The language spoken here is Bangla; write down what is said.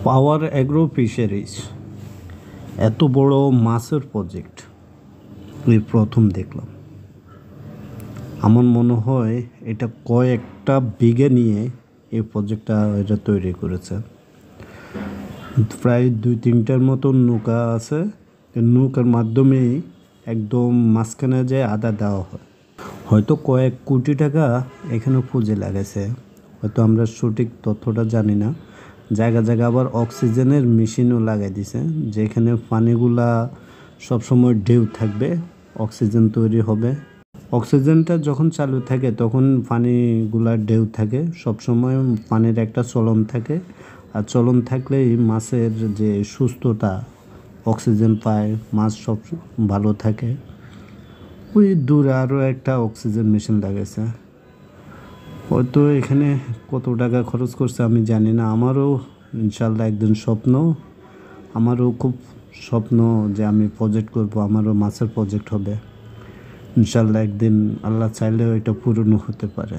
পাওয়ার অ্যাগ্রো ফিশারিজ এত বড় মাছের প্রজেক্ট এই প্রথম দেখলাম। আমার মনে হয় এটা কয়েকটা বিঘে নিয়ে এই প্রজেক্টটা এটা তৈরি করেছে। প্রায় 2-3টার মতো নৌকা আছে, নৌকার মাধ্যমেই একদম মাঝখানে যে আদা দেওয়া হয়। হয়তো কয়েক কোটি টাকা এখানে পুঁজি লাগাইছে, হয়তো আমরা সঠিক তথ্যটা জানি না। জায়গা জায়গা আবার অক্সিজেনের মেশিনও লাগাই দিছে, যেখানে পানিগুলা সবসময় ঢেউ থাকবে, অক্সিজেন তৈরি হবে। অক্সিজেনটা যখন চালু থাকে তখন পানিগুলা ঢেউ থাকে, সবসময় পানির একটা চলন থাকে। আর চলন থাকলেই মাছের যে সুস্থতা, অক্সিজেন পায়, মাছ সব ভালো থাকে। ওই দূরে আরও একটা অক্সিজেন মেশিন লাগাইছে। হয়তো এখানে কত টাকা খরচ করছে আমি জানি না। আমারও ইনশাল্লাহ একদিন স্বপ্ন, আমারও খুব স্বপ্ন যে আমি প্রজেক্ট করব, আমারও মাছের প্রজেক্ট হবে ইনশাল্লাহ একদিন। আল্লাহ চাইলেও এটা পূরণ হতে পারে।